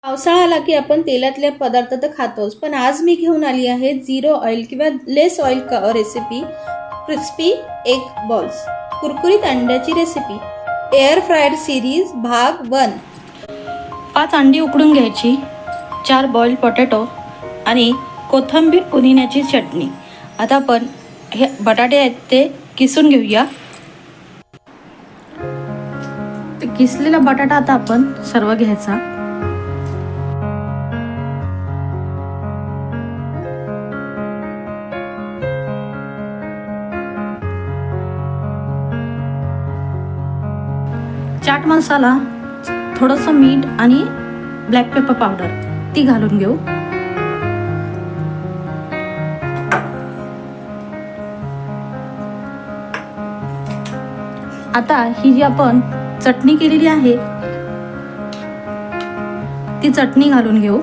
पावसाळा आला की आपण तेलातले पदार्थ तर खातोच, पण आज मी घेऊन आली आहे झिरो ऑइल किंवा less oil recipe crispy egg balls, कुरकुरीत अंड्याची रेसिपी, एअर फ्रायड सिरीज भाग 1। 5 अंडी उकडून घ्यायची, 4 बॉइल्ड पोटॅटो आणि कोथिंबीर पुदिन्याची चटणी। आता आपण हे बटाटे आहेत ते किसून घेऊया। किसलेला बटाटा आता आपण सर्व घ्यायचा। चाट मसाला, थोडंसं मीठ आणि ब्लॅक पेपर पावडर ती घालून घेऊ। आता ही जी आपण चटणी केलेली आहे ती चटणी घालून घेऊ।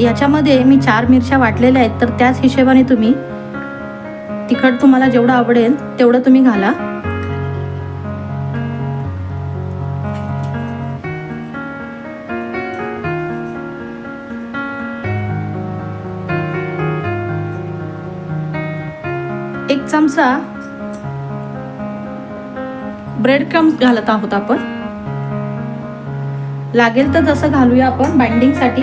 याच्यामध्ये मी 4 मिरच्या वाटलेल्या आहेत, तर त्याच हिशोबाने तुम्ही तिखट तुम्हाला जेवढं आवडेल तेवढं तुम्ही घाला। एक चमचा ब्रेड क्रम्स घालत आहोत आपण। लागेल तर तसं घालूया आपण बाइंडिंग साठी।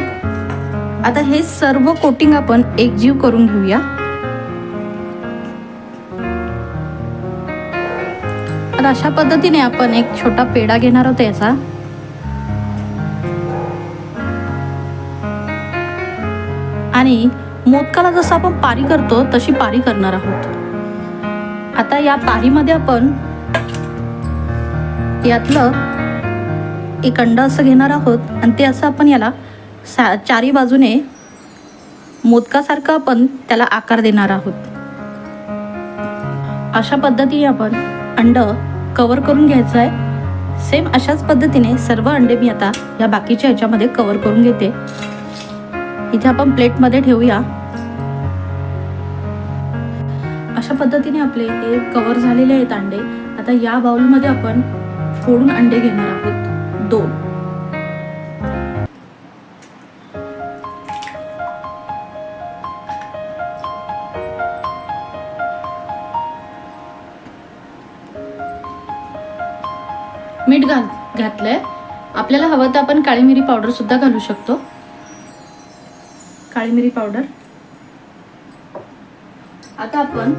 आता हे सर्व कोटिंग आपण एकजीव करून घेऊया। आता अशा पद्धतीने आपण एक छोटा पेढा घेणार आहोत याचा, आणि मोदकाला जसं आपण पारी करतो तशी पारी करणार आहोत। आता या पारीमध्ये आपण यातलं एक अंड असं घेणार आहोत आणि ते असं आपण याला चारी बाजूने मोदकासारखं आपण त्याला आकार देणार आहोत। अशा पद्धतीने आपण अंड कव्हर करून घ्यायचं आहे। सेम अशाच पद्धतीने सर्व अंडे मी आता या बाकीच्या ह्याच्यामध्ये कव्हर करून घेते। इथे आपण प्लेटमध्ये ठेवूया। अशा पद्धतीने आपले हे कव्हर झालेले आहेत अंडे। आता या बाउलमध्ये आपण फोडून अंडे घेणार आहोत 2। मीठ घातलंय। आपल्याला हवं तर आपण काळी मिरी पावडर सुद्धा घालू शकतो। काळी मिरी पावडर। आता आपण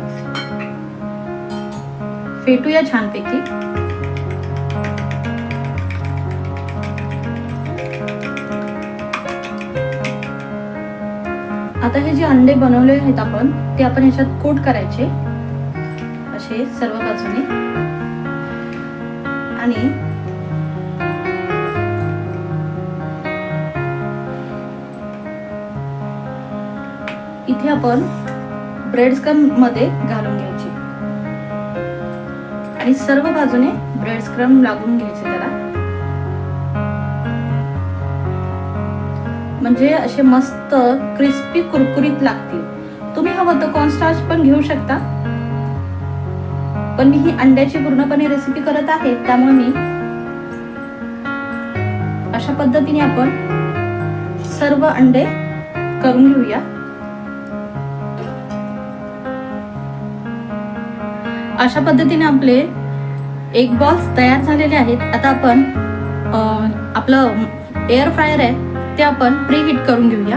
फेटूया छानपैकी। आता हे जे अंडे बनवले आहेत आपण ते आपण ह्याच्यात कोट करायचे असे सर्व बाजूने, आणि इथे आपण ब्रेड क्रम्ब मध्ये घालून घ्यायचे आणि सर्व बाजूने ब्रेड क्रम्ब लागून घ्यायचे त्याला, म्हणजे असे मस्त क्रिस्पी कुरकुरीत लागतील। तुम्ही हवं तर कॉर्नस्टार्च पण घेऊ शकता, पण मी ही अंड्याची पूर्णपणे रेसिपी करत आहे त्यामुळे मी अशा पद्धतीने आपण सर्व अंडे करून घेऊया। अशा पद्धतीने आपले एग बॉल्स तयार झालेले आहेत। आता आपण आपलं एअर फ्रायर आहे ते आपण प्रीहीट करून घेऊया।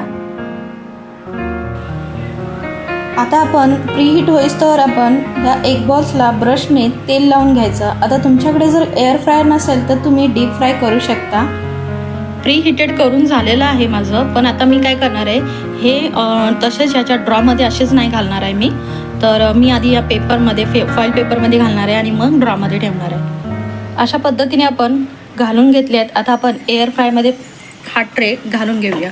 आता आपण प्रीहीट होईस्तोवर आपण ह्या एग बॉल्सला ब्रशने तेल लावून घ्यायचं। आता तुमच्याकडे जर एअर फ्रायर नसेल तर तुम्ही डीप फ्राय करू शकता। प्रीहीटेड करून झालेलं आहे माझं, पण आता मी काय करणार आहे, हे तसेच ह्याच्या ड्रॉमध्ये असेच नाही घालणार आहे मी, तर मी आधी या पेपरमध्ये फॉईल पेपरमध्ये घालणार आहे आणि मग ड्रॉमध्ये ठेवणार आहे। अशा पद्धतीने आपण घालून घेतले आहेत। आता आपण एअर फ्रायमध्ये हा ट्रे घालून घेऊया।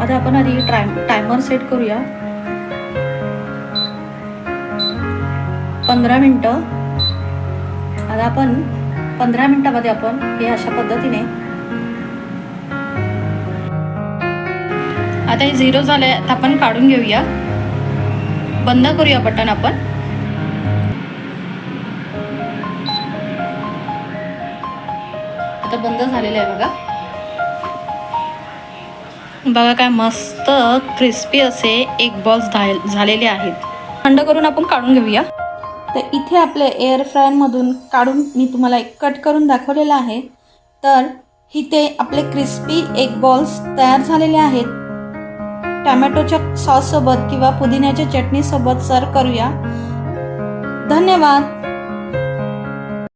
आता आपण आधी टायमर सेट करूया 15 मिनिटं। आता आपण 15 मिनिटामध्ये आपण हे अशा पद्धतीने, आता हे 0 झालंय, आता आपण काढून घेऊया। बंद करूया बटन आपण। आता बंद झालेलं आहे बघा. बघा काय मस्त क्रिस्पी असे एग बॉल्स झालेले आहेत. थंड करून आपण काढून घेऊया. तर इथे आपले एअर फ्रायरमधून काढून मी तुम्हाला एक कट करून दाखवलेलं आहे. तर इथे आपले क्रिस्पी एग बॉल्स तयार झालेले आहेत. टॅमॅटोच्या सॉससोबत किंवा पुदिन्याच्या चटणीसोबत सर्व करूया. धन्यवाद.